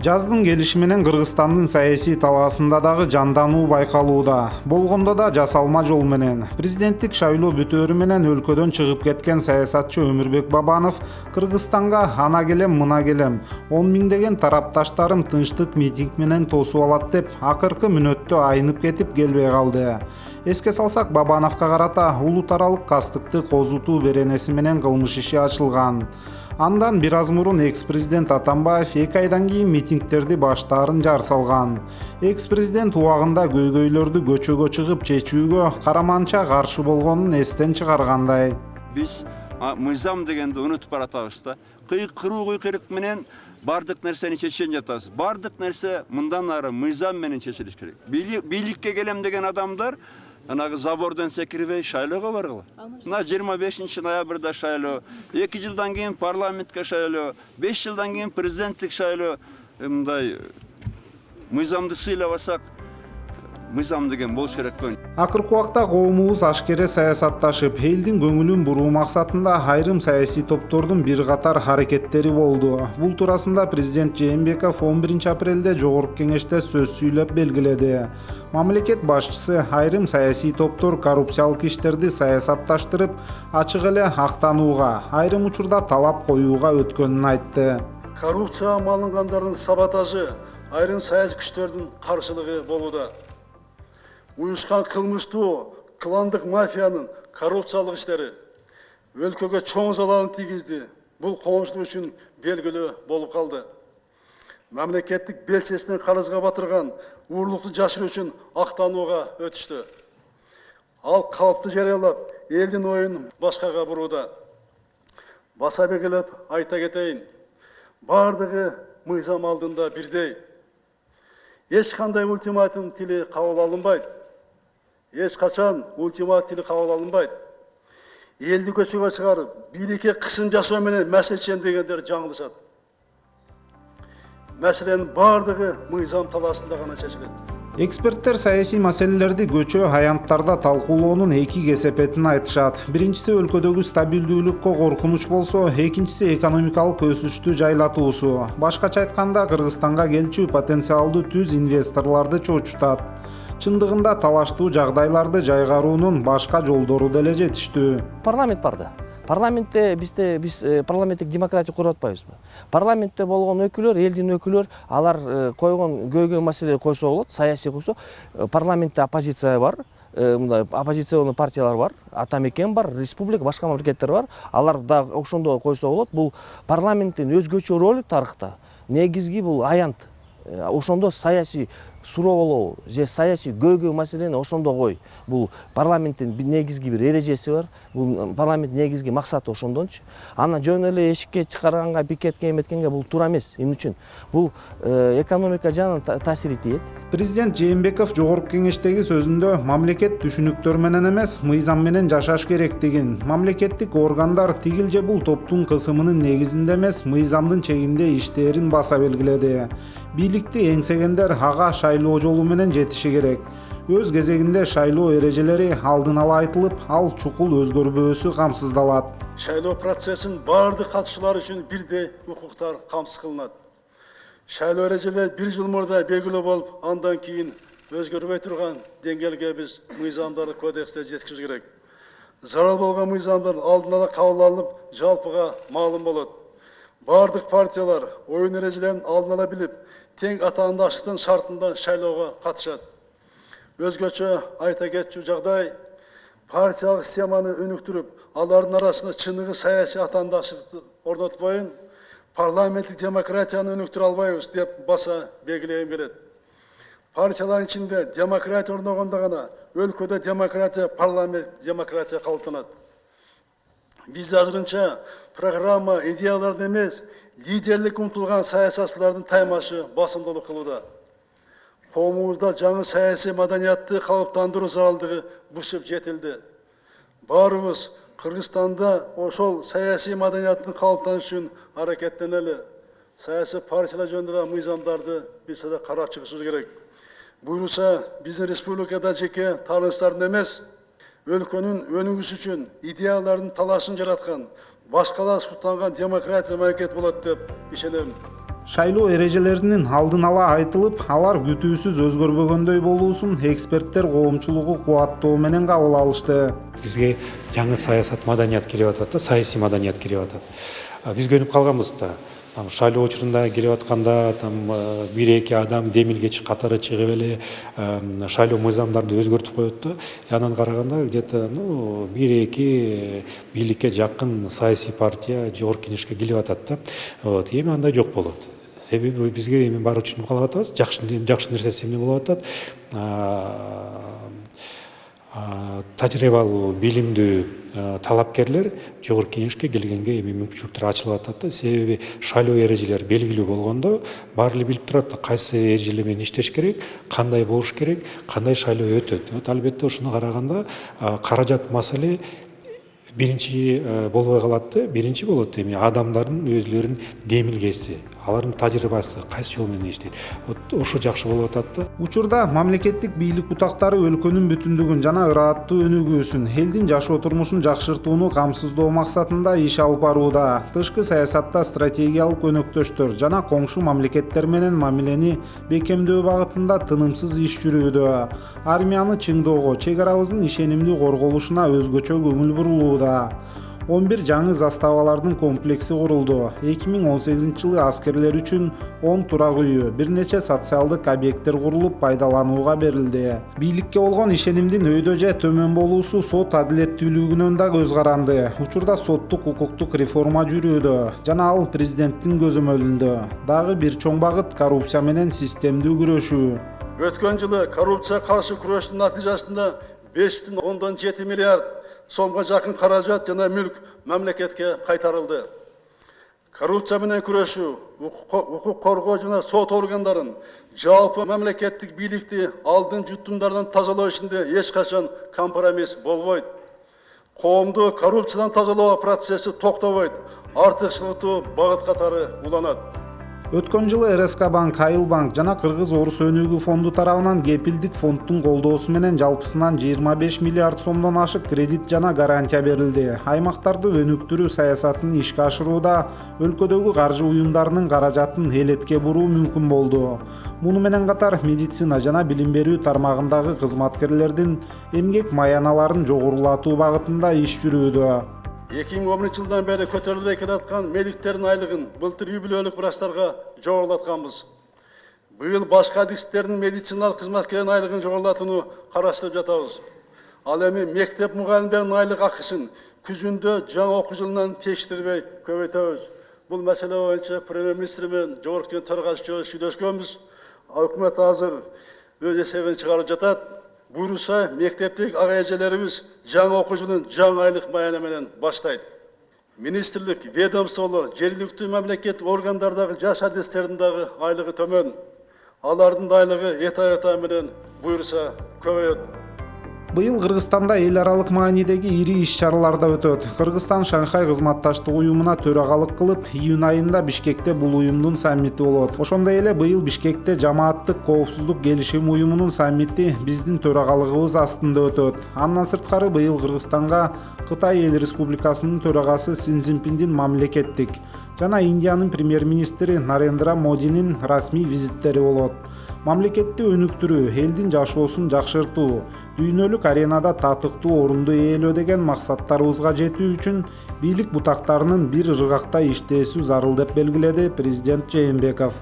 Жаздын келиши менен Кыргызстандын саясий талаасында дагы жандануу байкалууда. Болгондо да жасалма жол менен. Президенттик шайлоо бүтөөрү менен өлкөдөн чыгып кеткен саясатчы Өмүрбек Бабанов Кыргызстанга ана келем, мына келем, 10 миңдеген тарапташтарым тынчтык митинг менен тосуп алат деп акыркы мүнөттө айнып кетип келбей калды. Эске салсак, Бабановго карата улут аралык кастыкты козутуу беренеси менен кылмыш иши ачылган. Андан бир аз мурун экс-президент Атамбаев 2 айдан кийин митингтерди баштаарын жар салган. Экс-президент убагында көйгөйлөрдү көчөгө чыгып чечүүгө караманча каршы болгонун эстен чыгаргандай. Биз мыйзам дегенди унутуп баратабыз да. Кыйкырык менен бардык нерсени чечен жатабыз. Бардык нерсе мындан ары мыйзам менен чечилиш керек. Бийликке келем деген адамдар анагы забордон секирбей шайлоого баргыла. Мына 25 ноябрда шайлоо, 2 жылдан кийин парламентке шайлоо, 5 жылдан кийин президенттик шайлоо. Мындай мыйзамды сыйлабасак, мыйзам деген болуш керек кой. Акыркы убакта коомубуз ашкере саясатташып, элдин көңүлүн буруу максатында айрым саясий топтордун бир катар аракеттери болду. Бул туурасында президент Жээнбеков 11 апрелде Жогорку кеңеште сөз сүйлөп белгиледи. Мамлекет башчысы айрым саясий топтор коррупциялык иштерди саясатташтырып, ачык эле актанууга, айрым учурда талап коюуга өткөнүн айтты. Коррупцияга малынгандардын саботажы айрым саясий күчтөрдүн каршылыгы болууда. Уюшкан кылмыштуу кландык мафиянын коррупциялык иштери өлкөгө чоң залалын тийгизди. Бул коомчулук үчүн белгилүү болуп калды. Мамлекеттик белчесинен карызга батырган уурулукту жашыруу үчүн актанууга өтүштү. Ал калпты жарыялап, элдин оюн башкага бурууда. Баса белгилеп айта кетейин, бардыгы мыйзам алдында бирдей. Эч кандай ультиматум тили кабыл алынбайт. Эч качан ультиматум тили кабыл алынбайт. Элди көчөгө чыгарып, бийликке кысым жасоо менен маселе чечем дегендер жаңылышат. Мәселенин бардыгы мыйзам талаасында гана чечилет. Эксперттер саясий маселелерди көчө аянттарда талкуулоонун эки кесепетин айтышат. Биринчиси өлкөдөгү стабилдүүлүккө коркунуч болсо, экинчиси экономикалык өсүштү жайлатуусу. Башкача айтканда, Кыргызстанга келчү потенциалдуу түз инвесторлорду чоочутат. Чындыгында талаштуу жагдайларды жайгаруунун башка жолдору деле жетиштүү. Парламент бар да. Парламентте биз парламенттик демократия куруп атпайбызбы? Парламентте болгон өкүлдөр, элдин өкүлдөр, алар койгон көйгөй маселе койсо болот, саясий койсо. Парламентте оппозиция бар, мындай оппозиционный партиялар бар, Атамекен бар, республика, башка мамлекеттер бар. Алар да ошондо койсо болот. Бул парламенттин өзгөчө ролу тарыхта. Негизги бул аянт. Ошондо саясий суроолоо же саясий көйгөй маселени ошондо кой. Бул парламенттин негизги бир эрежеси бар. Бул парламент негизги максаты ошондончу. Аны жөн эле эшикке чыгарганга, пикетке эметкенге бул туура эмес. Эмне үчүн? Бул экономика жагынан таасир этет. Президент Жээнбеков Жогорку кеңештеги сөзүндө мамлекет түшүнүктөр менен эмес, мыйзам менен жашаш керектигин, мамлекеттик органдар тигил же бул топтун кысымынын негизинде эмес, мыйзамдын чегинде иштерин баса белгиледи. Бийликти эңсегендер ага шайлоо жолу менен жетиши керек. Өз кезегинде шайлоо эрежелери алдын ала айтылып, ал чукул өзгөрбөөсү камсыздалат. Шайлоо процессин бардык катышуулар үчүн бирдей укуктар камсыз кылынат. Шайлоо эрежелери 1 жыл мурда белгилүү болуп, андан кийин өзгөрбөй турган деңгээлге биз мыйзамдарды кодексте жеткизиш керек. Зарал болгон мыйзамдар алдын ала кабыл алынып, жалпыга маалым болот. Бардык партиялар оюн эрежелерин алдын ала билип, тең атаандаштыктын шартында шайлоого катышат. Өзгөчө айта кетчү жагдай, партиялык системаны өнүктүрүп, алардын арасында чыныгы саясий атаандаштыкты орнотпойун, парламенттик демократияны өнүктүрө албайбыз деп баса белгилегим келет. Партиялардын ичинде демократия орногондо гана өлкөдө демократия, парламент демократия калыптанат. Биз азырынча программа, идеяларды эмес, лидерлик умтулган саясатчылардын таймашы басымдуулук кылууда. Коомубузда жаңы саясий маданиятты калыптандыруу заралдыгы бушуп жетилди. Баарыбыз Кыргызстанда ошол саясий маданияттын калыптанышы үчүн аракеттенели. Саясий партиялар жөнүндө мыйзамдарды биз да карап чыгышыбыз керек. Буюрса, биздин республикада жеке таанычтардын эмес, өлкөнүн өнүгүшү үчүн идеялардын талашын жараткан, башкалар суттанган демократия мамлекет болот деп ишенем. Шайлоо эрежелеринин алдын ала айтылып, алар күтүүсүз өзгөрбөгөндөй болуусун эксперттер коомчулугу кубаттоо менен кабыл алышты. Бизге жаңы саясат маданият келип атат да, саясий маданият келип атат. Биз көнүп калганбыз да. Шайлоо учурунда келип атканда бир эки адам демилге катары чыгып эле шайлоо мыйзамдарды өзгөртүп коет да. Анан караганда где-то бир эки бийликке жакын саясий партия жогорку кеңешке келип атат да. Эми андай жок болот. Себеби бизге эми баары түшүнүп калып атабыз, жакшы нерсеси эмне болуп атат. Тажрыйбалуу, билимдүү талапкерлер жогорку кеңешке келгенге эми мүмкүнчүлүктөр ачылып атат да. Себеби шайлоо эрежелери белгилүү болгондо баары эле билип турат да, кайсы эрежелер менен иштеш керек, кандай болуш керек, кандай шайлоо өтөт. Албетте ошону караганда каражат маселе биринчи болбой калат да. Биринчи болот эми адамдардын өзлөрүнүн демилгеси, алардын тажрыйбасы кайсы жол менен иштейт. Ошо жакшы болуп атат да. Учурда мамлекеттик бийлик бутактары өлкөнүн бүтүндүгүн жана ырааттуу өнүгүүсүн, элдин жашоо турмушун жакшыртууну камсыздоо максатында иш алып барууда. Тышкы саясатта стратегиялык өнөктөштөр жана коңшу мамлекеттер менен мамилени бекемдөө багытында тынымсыз иш жүрүүдө. Армияны чыңдоого, чек арабыздын ишенимдүү корголушуна өзгөчө көңүл бурулууда. 11 жаңы заставалардын комплекси курулду. 2018-жылы аскерлер үчүн 10 турак үйү, бир нече социалдык объекттер курулуп пайдаланууга берилди. Бийликке болгон ишенимдин өйдө же төмөн болуусу сот адилеттүүлүгүнөн да көз каранды. Учурда соттук укуктук реформа жүрүүдө жана ал президенттин көзөмөлүндө. Дагы бир чоң багыт коррупция менен системдүү күрөшүү. Өткөн жылы коррупция каршы күрөштүн натыйжасында 5,7 миллиард сомго жакын каражат жана мүлк мамлекетке кайтарылды. Коррупция менен күрөшүү, укук коргоо жана сот органдарын, жалпы мамлекеттик бийликти алдын жутумдардан тазалоо ишинде эч качан компромисс болбойт. Коомду коррупциядан тазалоо процесси токтобойт, артыкчылыктуу багыт катары уланат. Өткөн жылы РСК банк, Айыл банк жана Кыргыз Орус өнүгүү фонду тарабынан кепилдик фонддун колдоосу менен жалпысынан 25 миллиард сомдон ашык кредит жана гарантия берилди. Аймактарды өнүктүрүү саясатын ишке ашырууда өлкөдөгү каржы уюмдарынын каражатын элетке буруу мүмкүн болду. Муну менен катар медицина жана билим берүү тармагындагы кызматкерлердин эмгек маяналарын жогорулатуу багытында иш жүрүүдө. 2010 жылдан бери көтөрүлбөй келаткан медиктердин айлыгын былтыр юбилейлик врачтарга жогорулатканбыз. Быйыл башка адистердин медициналык кызматкердин айлыгын жогорулатууну караштырып жатабыз. Ал эми мектеп мугалимдеринин айлык акысын күзүндө жаңы окуу жылынан текшертпей көбөйтөбүз. Бул маселе боюнча премьер-министр менен жогорку кеңеш төрагасы сүйлөшкөнбүз. Өкмөт азыр өз эсебин чыгарып жатат. Буюрса, мектептик ага эжелерибиз жаңы окуу жылын жаңы айлык маяна менен баштайт. Министрлик, ведомстволор, жергиликтүү мамлекеттик органдардагы жаш адистердин дагы айлыгы төмөн. Алардын айлыгы эта менен буюрса көбөйөт. Быйыл Кыргызстанда эл аралык маанидеги ири иш-чаралар да өтөт. Кыргызстан Шанхай кызматташтык уюмуна төрагалык кылып, июнь айында Бишкекте бул уюмдун саммити болот. Ошондой эле быйыл Бишкекте Жамааттык коопсуздук келишим уюмунун саммити биздин төрагалыгыбыз астында өтөт. Андан сырткары быйыл Кыргызстанга Кытай Эл Республикасынын төрагасы Си Цзиньпиндин мамлекеттик жана Индиянын премьер-министри Нарендра Модинин расмий визиттери болот. Мамлекетти өнүктүрүү, элдин жашоосун жакшыртуу, дүйнөлүк аренада татыктуу орунду ээлөө деген максаттарыбызга жетүү үчүн бийлик бутактарынын бир ыргакта иштеши зарыл деп белгиледи президент Жээнбеков.